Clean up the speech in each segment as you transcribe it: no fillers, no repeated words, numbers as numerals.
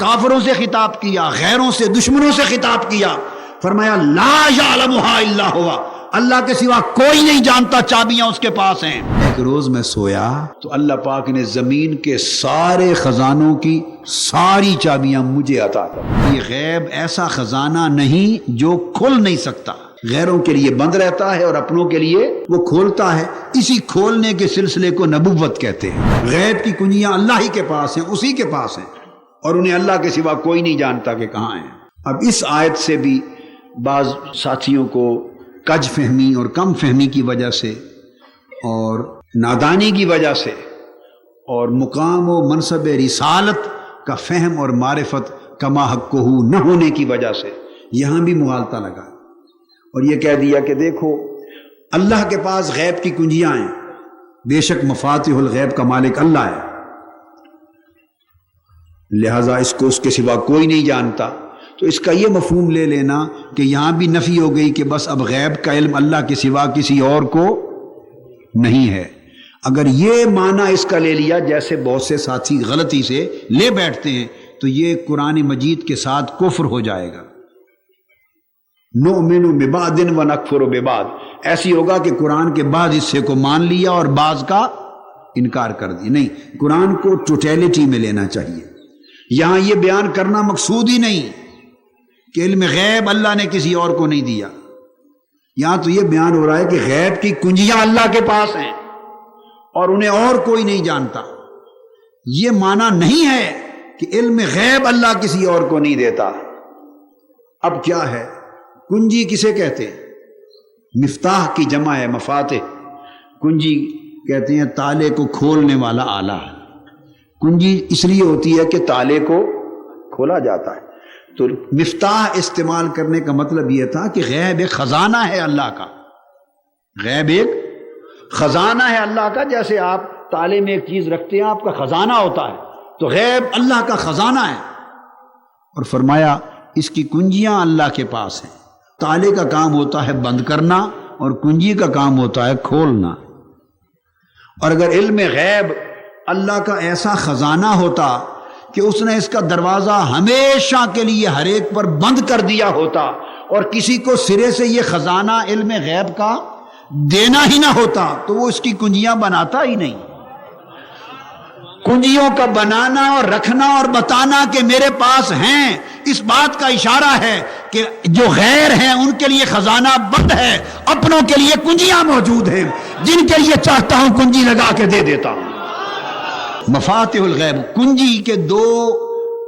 کافروں سے خطاب کیا، غیروں سے، دشمنوں سے خطاب کیا، فرمایا لا یعلمھا الا ہوا، اللہ کے سوا کوئی نہیں جانتا، چابیاں اس کے پاس ہیں۔ ایک روز میں سویا تو اللہ پاک نے زمین کے سارے خزانوں کی ساری چابیاں مجھے عطا کر۔ یہ غیب ایسا خزانہ نہیں جو کھل نہیں سکتا، غیروں کے لیے بند رہتا ہے اور اپنوں کے لیے وہ کھولتا ہے، اسی کھولنے کے سلسلے کو نبوت کہتے ہیں۔ غیب کی کنجیاں اللہ ہی کے پاس ہیں، اسی کے پاس ہیں، اور انہیں اللہ کے سوا کوئی نہیں جانتا کہ کہاں ہیں۔ اب اس آیت سے بھی بعض ساتھیوں کو کج فہمی اور کم فہمی کی وجہ سے اور نادانی کی وجہ سے اور مقام و منصب رسالت کا فہم اور معرفت کما حق ہو نہ ہونے کی وجہ سے یہاں بھی مغالطہ لگا اور یہ کہہ دیا کہ دیکھو اللہ کے پاس غیب کی کنجیاں ہیں، بے شک مفاتیح الغیب کا مالک اللہ ہے، لہذا اس کو اس کے سوا کوئی نہیں جانتا۔ تو اس کا یہ مفہوم لے لینا کہ یہاں بھی نفی ہو گئی کہ بس اب غیب کا علم اللہ کے سوا کسی اور کو نہیں ہے۔ اگر یہ معنی اس کا لے لیا، جیسے بہت سے ساتھی غلطی سے لے بیٹھتے ہیں، تو یہ قرآن مجید کے ساتھ کفر ہو جائے گا۔ نؤمن ببعض ونکفر ببعض، ایسی ہوگا کہ قرآن کے بعض حصے کو مان لیا اور بعض کا انکار کر دیا۔ نہیں، قرآن کو ٹوٹیلٹی میں لینا چاہیے۔ یہاں یہ بیان کرنا مقصود ہی نہیں کہ علم غیب اللہ نے کسی اور کو نہیں دیا، یہاں تو یہ بیان ہو رہا ہے کہ غیب کی کنجیاں اللہ کے پاس ہیں اور انہیں اور کوئی نہیں جانتا۔ یہ معنی نہیں ہے کہ علم غیب اللہ کسی اور کو نہیں دیتا۔ اب کیا ہے کنجی کسے کہتے ہیں؟ مفتاح کی جمع ہے مفاتح۔ کنجی کہتے ہیں تالے کو کھولنے والا آلہ۔ کنجی اس لیے ہوتی ہے کہ تالے کو کھولا جاتا ہے۔ تو مفتاح استعمال کرنے کا مطلب یہ تھا کہ غیب ایک خزانہ ہے اللہ کا، غیب ایک خزانہ ہے اللہ کا، جیسے آپ تالے میں ایک چیز رکھتے ہیں آپ کا خزانہ ہوتا ہے، تو غیب اللہ کا خزانہ ہے۔ اور فرمایا اس کی کنجیاں اللہ کے پاس ہیں۔ تالے کا کام ہوتا ہے بند کرنا اور کنجی کا کام ہوتا ہے کھولنا۔ اور اگر علم غیب اللہ کا ایسا خزانہ ہوتا کہ اس نے اس کا دروازہ ہمیشہ کے لیے ہر ایک پر بند کر دیا ہوتا اور کسی کو سرے سے یہ خزانہ علم غیب کا دینا ہی نہ ہوتا تو وہ اس کی کنجیاں بناتا ہی نہیں۔ کنجیوں کا بنانا اور رکھنا اور بتانا کہ میرے پاس ہیں، اس بات کا اشارہ ہے کہ جو غیر ہیں ان کے لیے خزانہ بند ہے، اپنوں کے لیے کنجیاں موجود ہیں، جن کے لیے چاہتا ہوں کنجی لگا کے دے دیتا ہوں۔ مفاتیح الغیب، کنجی کے دو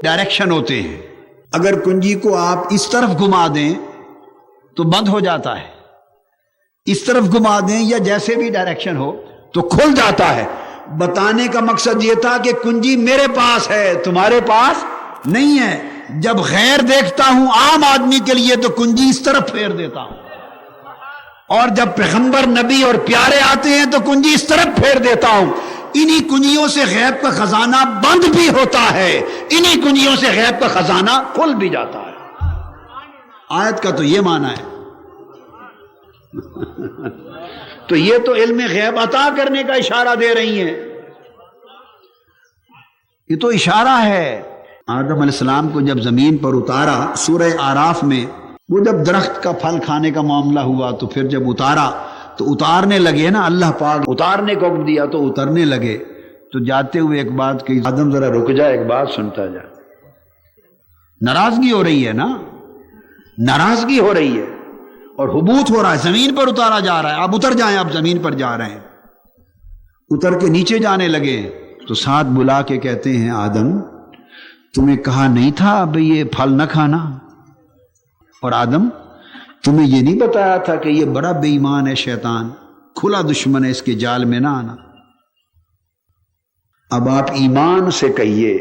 ڈائریکشن ہوتے ہیں۔ اگر کنجی کو آپ اس طرف گھما دیں تو بند ہو جاتا ہے، اس طرف گھما دیں یا جیسے بھی ڈائریکشن ہو تو کھل جاتا ہے۔ بتانے کا مقصد یہ تھا کہ کنجی میرے پاس ہے، تمہارے پاس نہیں ہے۔ جب غیر دیکھتا ہوں عام آدمی کے لیے تو کنجی اس طرف پھیر دیتا ہوں، اور جب پیغمبر نبی اور پیارے آتے ہیں تو کنجی اس طرف پھیر دیتا ہوں۔ انہی کنجیوں سے غیب کا خزانہ بند بھی ہوتا ہے، انہی کنجیوں سے غیب کا خزانہ کھل بھی جاتا ہے۔ آیت کا تو یہ معنی ہے۔ تو یہ تو علم غیب عطا کرنے کا اشارہ دے رہی ہیں، یہ تو اشارہ ہے۔ آدم علیہ السلام کو جب زمین پر اتارا، سورہ آراف میں وہ جب درخت کا پھل کھانے کا معاملہ ہوا تو پھر جب اتارا تو اتارنے لگے نا، اللہ پاک اتارنے کو حکم دیا تو اترنے لگے، تو جاتے ہوئے ایک بات کہی، آدم ذرا رک جا، ایک بات سنتا جا۔ ناراضگی ہو رہی ہے نا، ناراضگی ہو رہی ہے اور حبوط ہو رہا ہے، زمین پر اتارا جا رہا ہے، آپ اتر جائیں، آپ زمین پر جا رہے ہیں۔ اتر کے نیچے جانے لگے تو ساتھ بلا کے کہتے ہیں آدم تمہیں کہا نہیں تھا بھئی یہ پھل نہ کھانا؟ اور آدم تمہیں یہ نہیں بتایا تھا کہ یہ بڑا بے ایمان ہے، شیطان کھلا دشمن ہے، اس کے جال میں نہ آنا؟ اب آپ ایمان سے کہیے،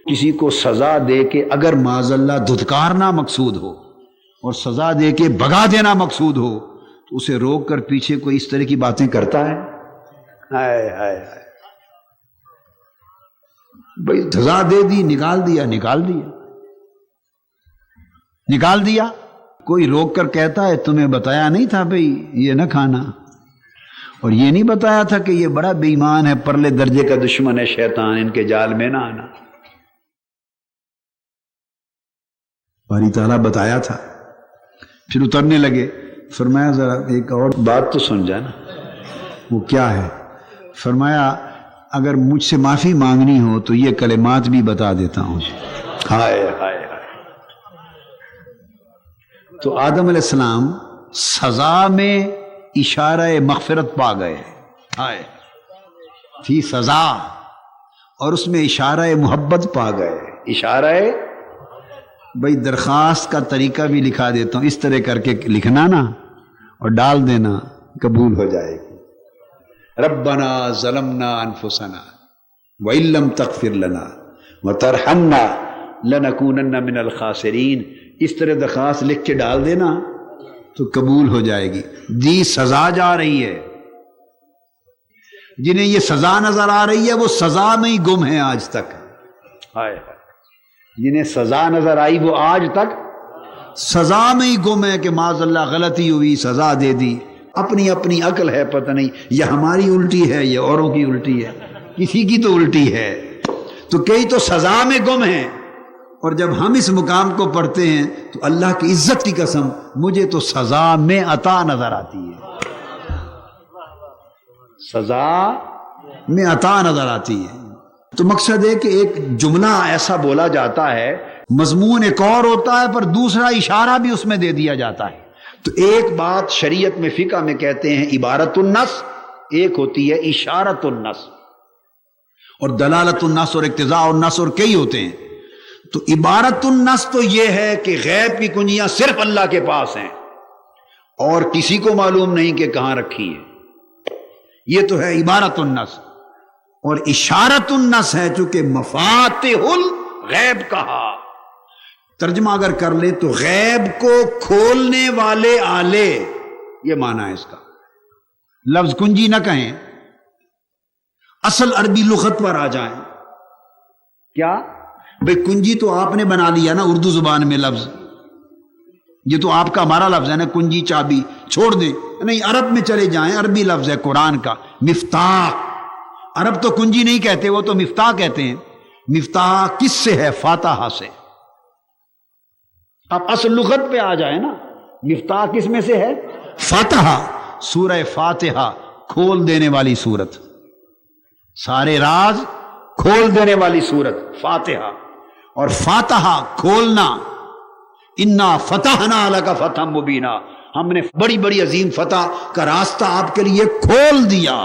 کسی کو سزا دے کے اگر معاذ اللہ دھتکارنا مقصود ہو اور سزا دے کے بھگا دینا مقصود ہو تو اسے روک کر پیچھے کوئی اس طرح کی باتیں کرتا ہے؟ ہائے ہائے ہائے، بھئی سزا دے دی، نکال دیا، نکال دیا، نکال دیا۔ کوئی روک کر کہتا ہے تمہیں بتایا نہیں تھا بھئی یہ نہ کھانا، اور یہ نہیں بتایا تھا کہ یہ بڑا بے ایمان ہے، پرلے درجے کا دشمن ہے شیطان، ان کے جال میں نہ آنا۔ باری تعالیٰ بتایا تھا، پھر اترنے لگے، فرمایا ذرا ایک اور بات تو سن جانا۔ وہ کیا ہے؟ فرمایا اگر مجھ سے معافی مانگنی ہو تو یہ کلمات بھی بتا دیتا ہوں۔ ہائے ہائے ہائے۔ تو آدم علیہ السلام سزا میں اشارہ مغفرت پا گئے، ہائے تھی سزا، اور اس میں اشارہ محبت پا گئے، اشارہ بھائی درخواست کا طریقہ بھی لکھا دیتا ہوں، اس طرح کر کے لکھنا نا اور ڈال دینا، قبول ہو جائے گی۔ ربنا ظلمنا انفسنا وان لم تغفر لنا وترحمنا لنکونن من الخاسرین، اس طرح درخواست لکھ کے ڈال دینا تو قبول ہو جائے گی۔ دی سزا جا رہی ہے، جنہیں یہ سزا نظر آ رہی ہے وہ سزا میں ہی گم ہے آج تک، جنہیں سزا نظر آئی وہ آج تک سزا میں ہی گم ہے کہ معاذ اللہ غلطی ہوئی سزا دے دی، اپنی اپنی عقل ہے، پتہ نہیں یہ ہماری الٹی ہے یہ اوروں کی الٹی ہے، کسی کی تو الٹی ہے، تو کئی تو سزا میں گم ہیں، اور جب ہم اس مقام کو پڑھتے ہیں تو اللہ کی عزت کی قسم مجھے تو سزا میں عطا نظر آتی ہے، سزا میں عطا نظر آتی ہے۔ تو مقصد ہے کہ ایک جملہ ایسا بولا جاتا ہے، مضمون ایک اور ہوتا ہے پر دوسرا اشارہ بھی اس میں دے دیا جاتا ہے۔ تو ایک بات شریعت میں فقہ میں کہتے ہیں عبارت النص، ایک ہوتی ہے اشارت النص، اور دلالت النص اور اقتضاء النص اور کئی ہوتے ہیں۔ تو عبارت النص تو یہ ہے کہ غیب کی کنجیاں صرف اللہ کے پاس ہیں اور کسی کو معلوم نہیں کہ کہاں رکھی ہے، یہ تو ہے عبارت النص۔ اور اشارت النص ہے چونکہ مفاتح الغیب کہا، ترجمہ اگر کر لیں تو غیب کو کھولنے والے آلے، یہ معنی ہے اس کا۔ لفظ کنجی نہ کہیں، اصل عربی لغت پر آ جائیں۔ کیا بھئی کنجی تو آپ نے بنا لیا نا اردو زبان میں لفظ، یہ تو آپ کا ہمارا لفظ ہے نا، کنجی چابی چھوڑ دیں، نہیں عرب میں چلے جائیں، عربی لفظ ہے قرآن کا مفتاح، عرب تو کنجی نہیں کہتے، وہ تو مفتاح کہتے ہیں۔ مفتاح کس سے ہے؟ فاتحہ سے۔ آپ اصل لغت پہ آ جائیں نا، مفتاح کس میں سے ہے؟ فاتحہ، سورہ فاتحہ کھول دینے والی سورت، سارے راز کھول دینے والی سورت فاتحہ، اور فاتحہ کھولنا، انا فتحنا لک فتحا مبینا، ہم نے بڑی بڑی عظیم فتح کا راستہ آپ کے لیے کھول دیا۔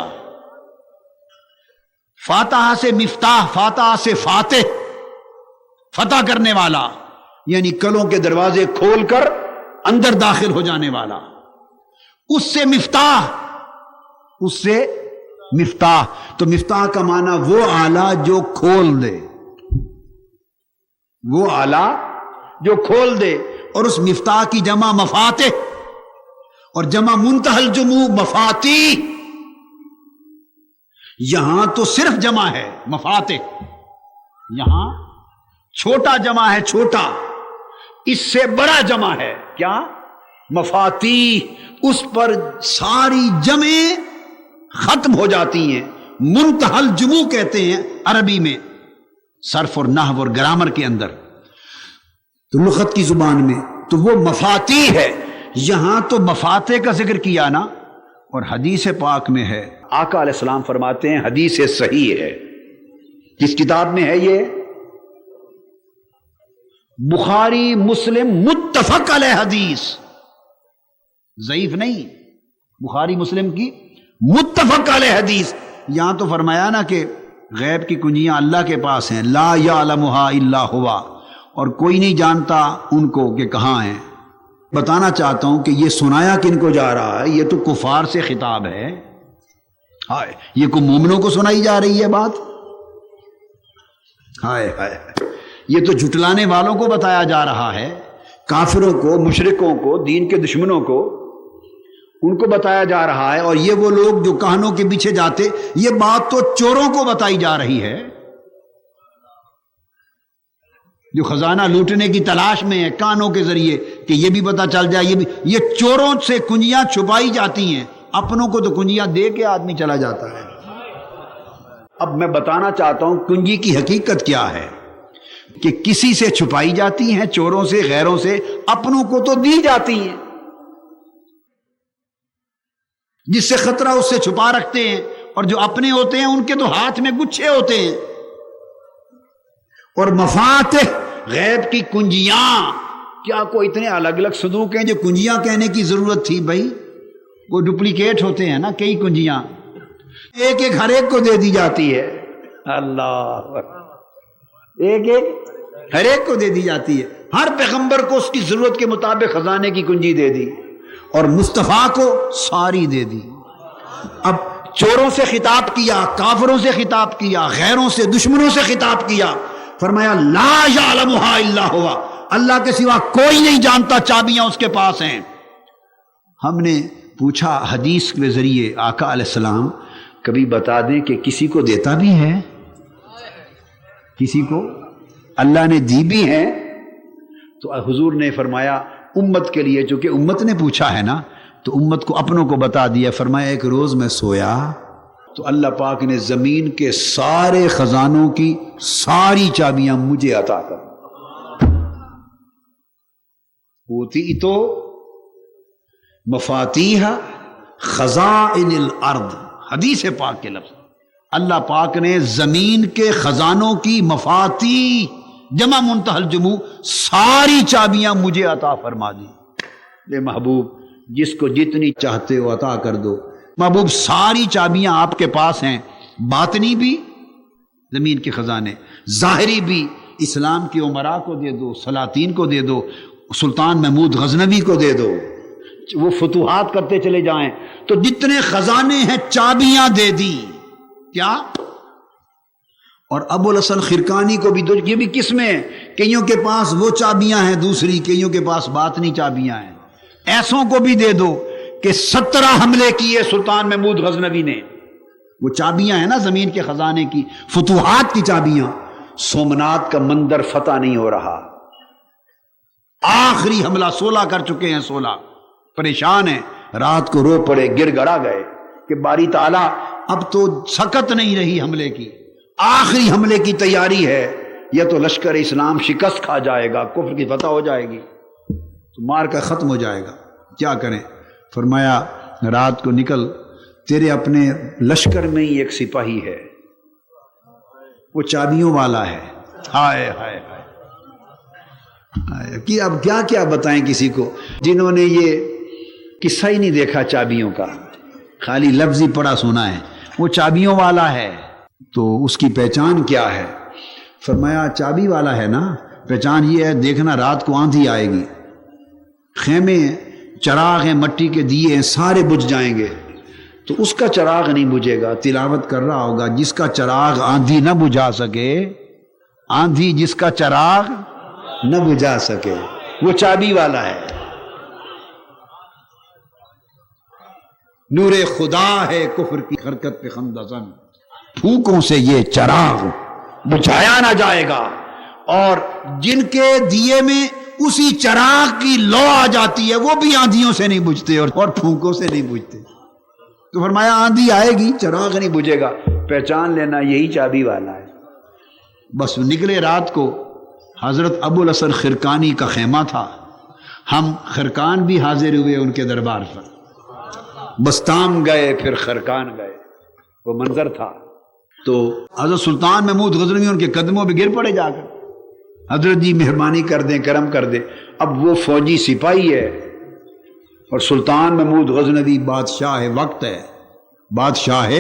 فاتحہ سے مفتاح، فاتحہ سے فاتح، فتح کرنے والا، یعنی کلوں کے دروازے کھول کر اندر داخل ہو جانے والا، اس سے مفتاح، اس سے مفتاح۔ تو مفتاح کا معنی وہ آلہ جو کھول دے، وہ آلہ جو کھول دے، اور اس مفتاح کی جمع مفاتح، اور جمع منتہی الجموع مفاتیح۔ یہاں تو صرف جمع ہے مفاتح، یہاں چھوٹا جمع ہے، چھوٹا، اس سے بڑا جمع ہے کیا؟ مفاتیح، اس پر ساری جمعیں ختم ہو جاتی ہیں، منتہی الجموع کہتے ہیں عربی میں، صرف اور نحو اور گرامر کے اندر، تو لغت کی زبان میں تو وہ مفاتیح ہے۔ یہاں تو مفاتح کا ذکر کیا نا، اور حدیث پاک میں ہے، آقا علیہ السلام فرماتے ہیں، حدیث صحیح ہے، کس کتاب میں ہے یہ؟ بخاری مسلم متفق علیہ حدیث، ضعیف نہیں، بخاری مسلم کی متفق علیہ حدیث۔ یہاں تو فرمایا نا کہ غیب کی کنجیاں اللہ کے پاس ہیں، لا یعلمھا الا ہوا، اور کوئی نہیں جانتا ان کو کہ کہاں ہیں۔ بتانا چاہتا ہوں کہ یہ سنایا کن کو جا رہا ہے؟ یہ تو کفار سے خطاب ہے، ہائے، یہ کو مومنوں کو سنائی جا رہی ہے بات، ہائے ہائے، یہ تو جھٹلانے والوں کو بتایا جا رہا ہے، کافروں کو، مشرکوں کو، دین کے دشمنوں کو، ان کو بتایا جا رہا ہے۔ اور یہ وہ لوگ جو کہانوں کے پیچھے جاتے، یہ بات تو چوروں کو بتائی جا رہی ہے، جو خزانہ لوٹنے کی تلاش میں ہے کانوں کے ذریعے کہ یہ بھی پتہ چل جائے، یہ بھی، یہ چوروں سے کنجیاں چھپائی جاتی ہیں، اپنوں کو تو کنجیاں دے کے آدمی چلا جاتا ہے۔ اب میں بتانا چاہتا ہوں کنجی کی حقیقت کیا ہے۔ کہ کسی سے چھپائی جاتی ہیں، چوروں سے، غیروں سے، اپنوں کو تو دی جاتی ہیں، جس سے خطرہ اس سے چھپا رکھتے ہیں، اور جو اپنے ہوتے ہیں ان کے تو ہاتھ میں گچھے ہوتے ہیں۔ اور مفاتح، غیب کی کنجیاں، کیا کوئی اتنے الگ الگ صندوق ہیں جو کنجیاں کہنے کی ضرورت تھی؟ بھائی وہ ڈپلیکیٹ ہوتے ہیں نا کئی کنجیاں، ایک ایک ہر ایک کو دے دی جاتی ہے۔ اللہ، ایک ایک ہر ایک کو دے دی جاتی ہے، ہر پیغمبر کو اس کی ضرورت کے مطابق خزانے کی کنجی دے دی، اور مصطفیٰ کو ساری دے دی۔ اب چوروں سے خطاب کیا، کافروں سے خطاب کیا، غیروں سے، دشمنوں سے خطاب کیا، فرمایا لا یعلمها الا هو، اللہ کے سوا کوئی نہیں جانتا، چابیاں اس کے پاس ہیں۔ ہم نے پوچھا حدیث کے ذریعے آقا علیہ السلام کبھی بتا دیں کہ کسی کو دیتا بھی ہے، کسی کو اللہ نے دی بھی ہے؟ تو حضور نے فرمایا امت کے لیے، چونکہ امت نے پوچھا ہے نا تو امت کو اپنوں کو بتا دیا۔ فرمایا ایک روز میں سویا تو اللہ پاک نے زمین کے سارے خزانوں کی ساری چابیاں مجھے عطا کر، اوتی تو مفاتیح خزائن الارض، حدیث پاک کے لفظ، اللہ پاک نے زمین کے خزانوں کی مفاتیح جمع منتہى الجموع ساری چابیاں مجھے عطا فرما دی۔ لے محبوب جس کو جتنی چاہتے ہو عطا کر دو، محبوب ساری چابیاں آپ کے پاس ہیں، باطنی بھی زمین کے خزانے، ظاہری بھی اسلام کے عمراء کو دے دو، سلاطین کو دے دو، سلطان محمود غزنوی کو دے دو، وہ فتوحات کرتے چلے جائیں، تو جتنے خزانے ہیں چابیاں دے دی۔ کیا؟ اور ابو الحسن خرقانی کو بھی دو، یہ بھی قسمیں ہیں، کئیوں کے پاس وہ چابیاں ہیں دوسری، کئیوں کے پاس باطنی چابیاں ہیں۔ ایسوں کو بھی دے دو کہ 17 حملے کیے سلطان محمود غزنوی نے، وہ چابیاں ہیں نا زمین کے خزانے کی، فتوحات کی چابیاں۔ سومنات کا مندر فتح نہیں ہو رہا، آخری حملہ 16 کر چکے ہیں، 16 پریشان ہیں، رات کو رو پڑے، گر گڑا گئے کہ باری تعالیٰ اب تو سکت نہیں رہی حملے کی، آخری حملے کی تیاری ہے، یا تو لشکر اسلام شکست کھا جائے گا، کفر کی فتح ہو جائے گی، تو مار کر ختم ہو جائے گا، کیا کریں؟ فرمایا رات کو نکل، تیرے اپنے لشکر میں ہی ایک سپاہی ہے، وہ چابیوں والا ہے۔ ہائے ہائے ہائے، کہ اب کیا کیا بتائیں کسی کو جنہوں نے یہ قصہ ہی نہیں دیکھا چابیوں کا، خالی لفظ ہی پڑا سنا ہے۔ وہ چابیوں والا ہے تو اس کی پہچان کیا ہے؟ فرمایا چابی والا ہے نا، پہچان یہ ہے، دیکھنا رات کو آندھی آئے گی، خیمے چراغ ہیں، مٹی کے دیے ہیں، سارے بجھ جائیں گے، تو اس کا چراغ نہیں بجھے گا، تلاوت کر رہا ہوگا، جس کا چراغ آندھی نہ بجھا سکے، آندھی جس کا چراغ نہ بجھا سکے، وہ چابی والا ہے۔ نور خدا ہے کفر کی حرکت پہ خندزن، پھونکوں سے یہ چراغ بجھایا نہ جائے گا، اور جن کے دیے میں اسی چراغ کی لو آ جاتی ہے وہ بھی آندھیوں سے نہیں بجھتے اور پھونکوں سے نہیں بجھتے۔ تو فرمایا آندھی آئے گی چراغ نہیں بجھے گا، پہچان لینا یہی چابی والا ہے۔ بس نکلے رات کو، حضرت ابو الحسن خرقانی کا خیمہ تھا، ہم خرقان بھی حاضر ہوئے ان کے دربار پر، بستام گئے پھر خرقان گئے، وہ منظر تھا۔ تو حضرت سلطان محمود غزنوی ان کے قدموں پہ گر پڑے جا کر، حضرت جی مہربانی کر دیں، کرم کر دیں۔ اب وہ فوجی سپاہی ہے اور سلطان محمود غزنوی بادشاہ وقت ہے، بادشاہ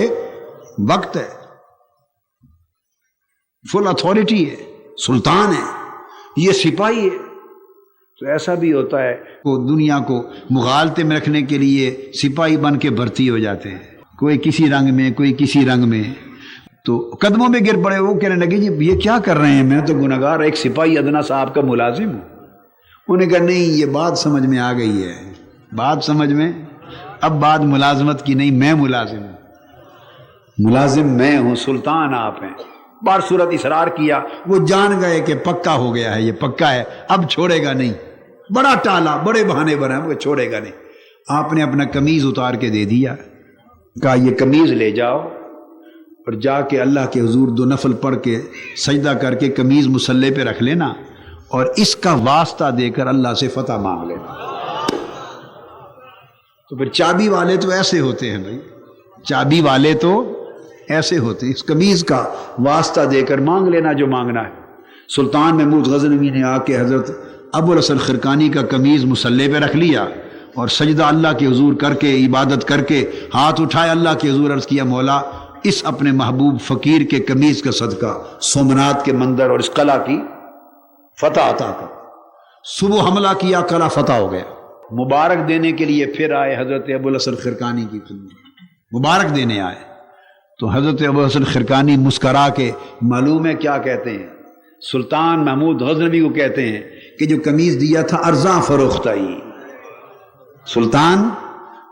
وقت ہے، فل اتھارٹی ہے، سلطان ہے، یہ سپاہی ہے۔ تو ایسا بھی ہوتا ہے وہ دنیا کو مغالطے میں رکھنے کے لیے سپاہی بن کے بھرتی ہو جاتے ہیں، کوئی کسی رنگ میں، کوئی کسی رنگ میں، تو قدموں میں گر پڑے۔ وہ کہنے لگے جی یہ کیا کر رہے ہیں، میں تو گناہگار ایک سپاہی ادنا صاحب کا ملازم ہوں۔ انہوں نے کہا نہیں، یہ بات سمجھ میں آ گئی ہے، بات سمجھ میں، اب بات ملازمت کی نہیں، میں ملازم ہوں، ملازم میں ہوں، سلطان آپ ہیں۔ بار صورت اصرار کیا، وہ جان گئے کہ پکا ہو گیا ہے، یہ پکا ہے، اب چھوڑے گا نہیں، بڑا ٹالا، بڑے بہانے بنا، وہ چھوڑے گا نہیں۔ آپ نے اپنا قمیض اتار کے دے دیا، کہا یہ قمیض لے جاؤ اور جا کے اللہ کے حضور 2 نفل پڑھ کے سجدہ کر کے قمیض مصلے پہ رکھ لینا اور اس کا واسطہ دے کر اللہ سے فتح مانگ لینا۔ تو پھر چابی والے تو ایسے ہوتے ہیں بھائی، چابی والے تو ایسے ہوتے ہیں، اس قمیض کا واسطہ دے کر مانگ لینا جو مانگنا ہے۔ سلطان محمود غزنوی نے آ کے حضرت ابوالحسن خرقانی کا قمیض مصلے پہ رکھ لیا اور سجدہ اللہ کے حضور کر کے عبادت کر کے ہاتھ اٹھائے اللہ کے حضور، عرض کیا مولا اس اپنے محبوب فقیر کے قمیض کا صدقہ سومنات کے مندر اور اس قلعہ کی فتح عطا کر۔ صبح حملہ کیا، قلعہ فتح ہو گیا۔ مبارک دینے کے لیے پھر آئے حضرت ابوالحسن خرقانی کی خدمت، مبارک دینے آئے تو حضرت ابوالحسن خرقانی مسکرا کے معلوم ہے کیا کہتے ہیں، سلطان محمود غزنوی کو کہتے ہیں کہ جو قمیض دیا تھا ارزاں فروخت آئی، سلطان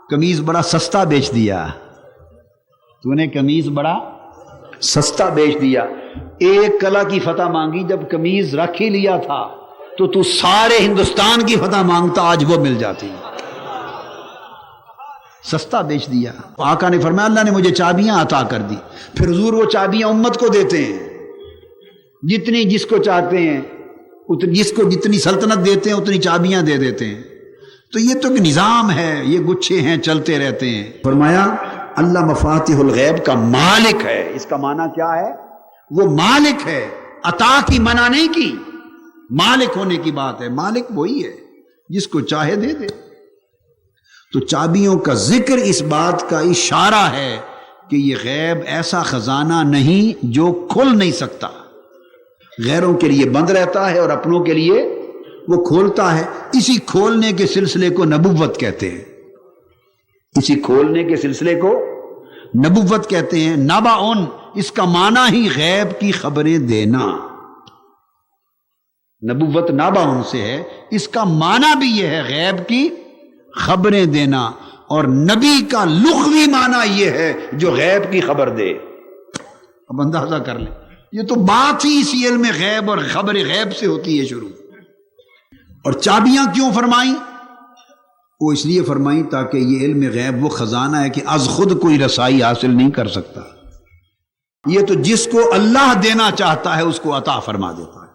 قمیض بڑا سستا بیچ دیا، تو نے قمیض بڑا سستا بیچ دیا۔ ایک قلعہ کی فتح مانگی، جب قمیض رکھ ہی لیا تھا تو سارے ہندوستان کی فتح مانگتا، آج وہ مل جاتی، سستا بیچ دیا۔ آقا نے فرمایا اللہ نے مجھے چابیاں عطا کر دی، پھر حضور وہ چابیاں امت کو دیتے ہیں، جتنی جس کو چاہتے ہیں، جس کو جتنی سلطنت دیتے ہیں اتنی چابیاں دے دیتے ہیں۔ تو یہ تو ایک نظام ہے، یہ گچھے ہیں چلتے رہتے ہیں۔ فرمایا اللہ مفاتیح الغیب کا مالک ہے، اس کا معنی کیا ہے؟ وہ مالک ہے، عطا کی منع نہیں کی، مالک ہونے کی بات ہے، مالک وہی ہے جس کو چاہے دے دے۔ تو چابیوں کا ذکر اس بات کا اشارہ ہے کہ یہ غیب ایسا خزانہ نہیں جو کھل نہیں سکتا، غیروں کے لیے بند رہتا ہے اور اپنوں کے لیے وہ کھولتا ہے۔ اسی کھولنے کے سلسلے کو نبوت کہتے ہیں، اسی کھولنے کے سلسلے کو نبوت کہتے ہیں۔ نبعن اس کا معنی ہی غیب کی خبریں دینا، نبوت نبعن سے ہے، اس کا معنی بھی یہ ہے غیب کی خبریں دینا، اور نبی کا لغوی معنی یہ ہے جو غیب کی خبر دے۔ اب اندازہ کر لیں، یہ تو بات ہی اسی علم غیب اور خبر غیب سے ہوتی ہے شروع۔ اور چابیاں کیوں فرمائیں؟ وہ اس لیے فرمائیں تاکہ یہ علم غیب وہ خزانہ ہے کہ از خود کوئی رسائی حاصل نہیں کر سکتا، یہ تو جس کو اللہ دینا چاہتا ہے اس کو عطا فرما دیتا ہے،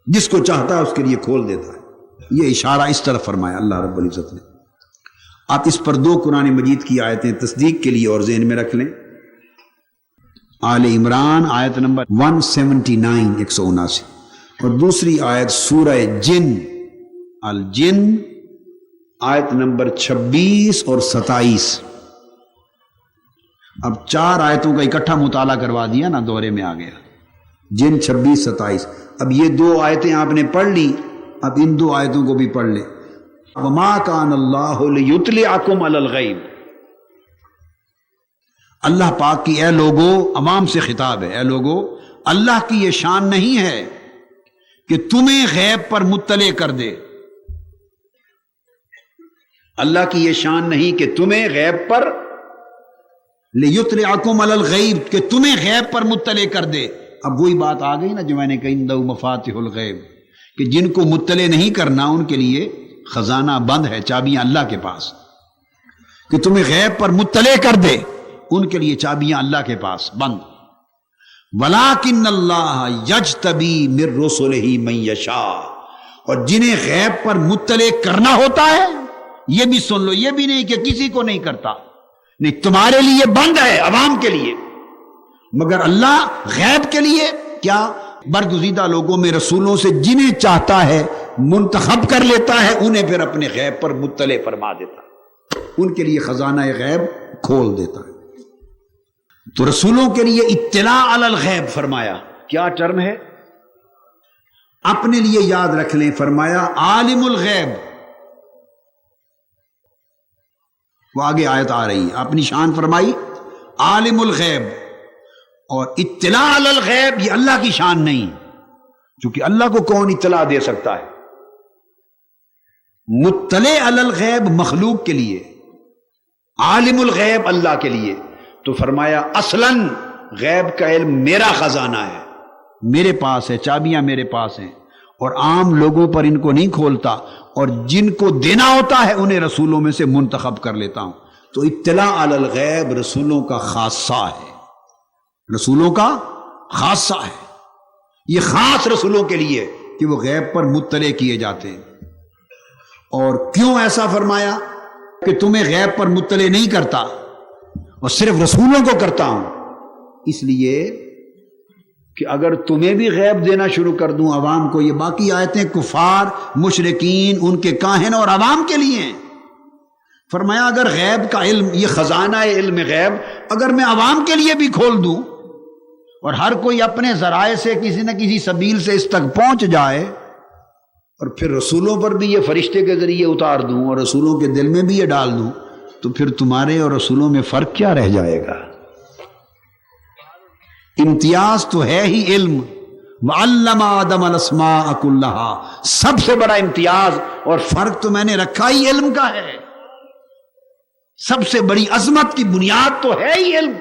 جس کو چاہتا ہے اس کے لیے کھول دیتا ہے۔ یہ اشارہ اس طرف فرمایا اللہ رب العزت نے۔ آپ اس پر 2 قرآن مجید کی آیتیں تصدیق کے لیے اور ذہن میں رکھ لیں۔ آل عمران آیت نمبر 179 179، اور دوسری آیت سورہ جن الجن آیت نمبر 26 اور 27۔ اب 4 آیتوں کا اکٹھا مطالعہ کروا دیا نا، دورے میں آ گیا، جن 26 27۔ اب یہ 2 آیتیں آپ نے پڑھ لی، اب ان 2 آیتوں کو بھی پڑھ لیں۔ وما کان اللہ لیطلعکم علی الغیب، اللہ پاک کی اے لوگو، عوام سے خطاب ہے، اے لوگو اللہ کی یہ شان نہیں ہے کہ تمہیں غیب پر مطلع کر دے، اللہ کی یہ شان نہیں کہ تمہیں غیب پر لیطلعکم علی الغیب، کہ تمہیں غیب پر مطلع کر دے۔ اب وہی بات آ گئی نا جو میں نے کہی عنده مفاتیح الغیب، کہ جن کو مطلع نہیں کرنا ان کے لیے خزانہ بند ہے، چابیاں اللہ کے پاس، کہ تمہیں غیب پر مطلع کر دے ان کے لیے چابیاں اللہ کے پاس بند۔ وَلَٰكِنَّ اللَّهَ يَجْتَبِي مِن رُّسُلِهِ مَن يَشَاءُ، اور جنہیں غیب پر مطلع کرنا ہوتا ہے، یہ بھی سن لو، یہ بھی نہیں کہ کسی کو نہیں کرتا، نہیں، تمہارے لیے بند ہے، عوام کے لیے، مگر اللہ غیب کے لیے کیا برگزیدہ لوگوں میں رسولوں سے جنہیں چاہتا ہے منتخب کر لیتا ہے، انہیں پھر اپنے غیب پر مطلع فرما دیتا ہے، ان کے لیے خزانہ غیب کھول دیتا ہے۔ تو رسولوں کے لیے اطلاع علی الغیب فرمایا، کیا ٹرم ہے؟ اپنے لیے یاد رکھ لیں، فرمایا عالم الغیب، وہ آگے آیت آ رہی ہے، اپنی شان فرمائی عالم الغیب، اور اطلاع علی الغیب یہ اللہ کی شان نہیں، چونکہ اللہ کو کون اطلاع دے سکتا ہے؟ مطلع علی الغیب مخلوق کے لیے، عالم الغیب اللہ کے لیے۔ تو فرمایا اصلاً غیب کا علم میرا خزانہ ہے، میرے پاس ہے، چابیاں میرے پاس ہیں، اور عام لوگوں پر ان کو نہیں کھولتا، اور جن کو دینا ہوتا ہے انہیں رسولوں میں سے منتخب کر لیتا ہوں۔ تو اطلاع علی الغیب رسولوں کا خاصہ ہے، رسولوں کا خاصہ ہے، یہ خاص رسولوں کے لیے کہ وہ غیب پر مطلع کیے جاتے ہیں۔ اور کیوں ایسا فرمایا کہ تمہیں غیب پر مطلع نہیں کرتا اور صرف رسولوں کو کرتا ہوں؟ اس لیے کہ اگر تمہیں بھی غیب دینا شروع کر دوں عوام کو، یہ باقی آیتیں کفار، مشرکین، ان کے کاہن اور عوام کے لیے ہیں۔ فرمایا اگر غیب کا علم، یہ خزانہ علم غیب، اگر میں عوام کے لیے بھی کھول دوں اور ہر کوئی اپنے ذرائع سے کسی نہ کسی سبیل سے اس تک پہنچ جائے، اور پھر رسولوں پر بھی یہ فرشتے کے ذریعے اتار دوں اور رسولوں کے دل میں بھی یہ ڈال دوں، تو پھر تمہارے اور رسولوں میں فرق کیا رہ جائے گا؟ امتیاز تو ہے ہی علم، وَعَلَّمَ آدَمَ الْأَسْمَاءَ كُلَّهَا، سب سے بڑا امتیاز اور فرق تو میں نے رکھا ہی علم کا ہے۔ سب سے بڑی عظمت کی بنیاد تو ہے ہی علم،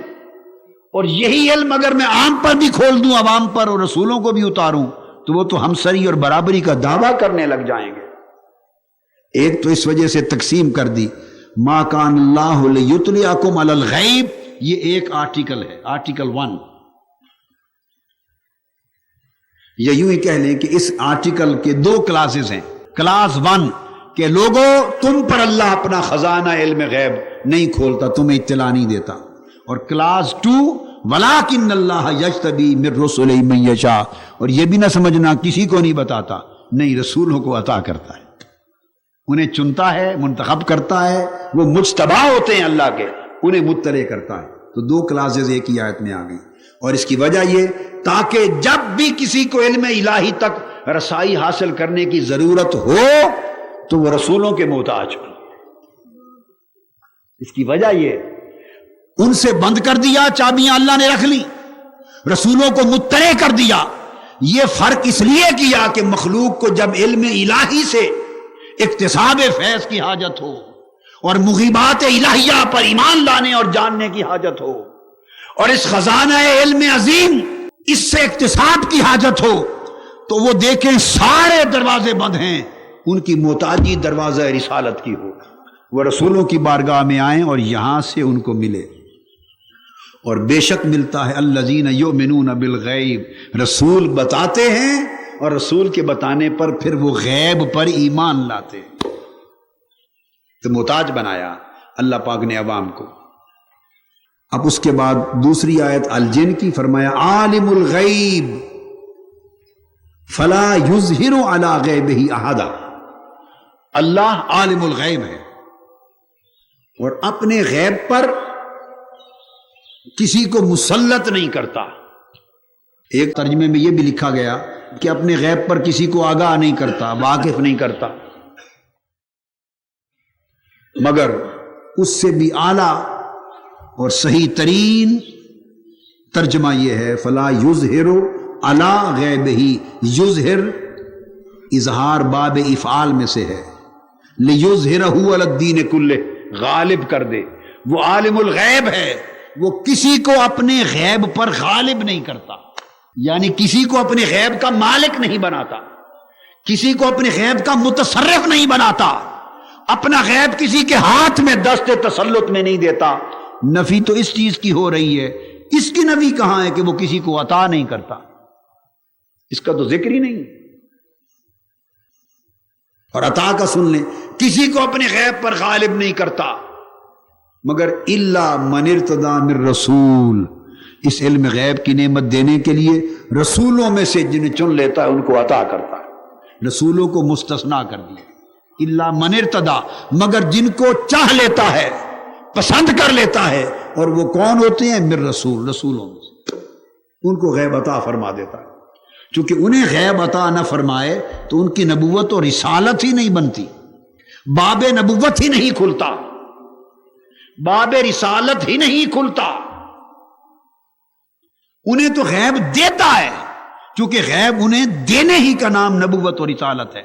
اور یہی علم اگر میں عام پر بھی کھول دوں، عوام پر، اور رسولوں کو بھی اتاروں، تو وہ تو ہمسری اور برابری کا دعویٰ کرنے لگ جائیں گے۔ ایک تو اس وجہ سے تقسیم کر دی، ما کان اللہ لیطلعکم علی الغیب، یہ ایک آرٹیکل ہے، آرٹیکل 1، یا یوں ہی کہہ لیں کہ اس آرٹیکل کے دو کلاسز ہیں۔ کلاس 1 کہ لوگوں تم پر اللہ اپنا خزانہ علم غیب نہیں کھولتا، تمہیں اطلاع نہیں دیتا، اور کلاس 2 وَلَٰكِنَّ اللَّهَ يَجْتَبِي مِن رُّسُلِهِ مَن يَشَاءُ، اور یہ بھی نہ سمجھنا کسی کو نہیں بتاتا، نہیں، رسولوں کو عطا کرتا ہے، انہیں چنتا ہے، منتخب کرتا ہے، وہ مجتبی ہوتے ہیں اللہ کے، انہیں مطلع کرتا ہے۔ تو دو کلاسز ایک ہی آیت میں آ گئی، اور اس کی وجہ یہ تاکہ جب بھی کسی کو علم الہی تک رسائی حاصل کرنے کی ضرورت ہو تو وہ رسولوں کے محتاج ہو۔ اس کی وجہ یہ ان سے بند کر دیا، چابیاں اللہ نے رکھ لی، رسولوں کو مطلع کر دیا۔ یہ فرق اس لیے کیا کہ مخلوق کو جب علم الہی سے اکتساب فیض کی حاجت ہو اور مغیبات الہیہ پر ایمان لانے اور جاننے کی حاجت ہو، اور اس خزانہ علم عظیم اس سے اکتساب کی حاجت ہو، تو وہ دیکھیں سارے دروازے بند ہیں، ان کی محتاجی دروازہ رسالت کی ہو، وہ رسولوں کی بارگاہ میں آئیں اور یہاں سے ان کو ملے۔ اور بے شک ملتا ہے الذین یؤمنون بالغیب، رسول بتاتے ہیں اور رسول کے بتانے پر پھر وہ غیب پر ایمان لاتے ہیں۔ تو محتاج بنایا اللہ پاک نے عوام کو۔ اب اس کے بعد دوسری آیت الجن کی، فرمایا عالم الغیب فلا یظہر علی غیبہ احدا، اللہ عالم الغیب ہے اور اپنے غیب پر کسی کو مسلط نہیں کرتا۔ ایک ترجمے میں یہ بھی لکھا گیا کہ اپنے غیب پر کسی کو آگاہ نہیں کرتا، واقف نہیں کرتا، مگر اس سے بھی اعلیٰ اور صحیح ترین ترجمہ یہ ہے فلا یظہر علی غیبہ، یظہر اظہار باب افعال میں سے ہے، لیظہرہ علی الدین کلہ، غالب کر دے۔ وہ عالم الغیب ہے، وہ کسی کو اپنے غیب پر غالب نہیں کرتا، یعنی کسی کو اپنے غیب کا مالک نہیں بناتا، کسی کو اپنے غیب کا متصرف نہیں بناتا، اپنا غیب کسی کے ہاتھ میں دست تسلط میں نہیں دیتا۔ نفی تو اس چیز کی ہو رہی ہے، اس کی نفی کہاں ہے کہ وہ کسی کو عطا نہیں کرتا، اس کا تو ذکر ہی نہیں۔ اور عطا کا سن لیں، کسی کو اپنے غیب پر غالب نہیں کرتا مگر الا من ارتضی من رسول، اس علم غیب کی نعمت دینے کے لیے رسولوں میں سے جنہیں چن لیتا ہے ان کو عطا کرتا ہے۔ رسولوں کو مستثنا کر دیا، الا من ارتضی، مگر جن کو چاہ لیتا ہے، پسند کر لیتا ہے، اور وہ کون ہوتے ہیں؟ من رسول، رسولوں میں سے ان کو غیب عطا فرما دیتا ہے۔ چونکہ انہیں غیب عطا نہ فرمائے تو ان کی نبوت اور رسالت ہی نہیں بنتی، باب نبوت ہی نہیں کھلتا، باب رسالت ہی نہیں کھلتا۔ انہیں تو غیب دیتا ہے، چونکہ غیب انہیں دینے ہی کا نام نبوت اور رسالت ہے۔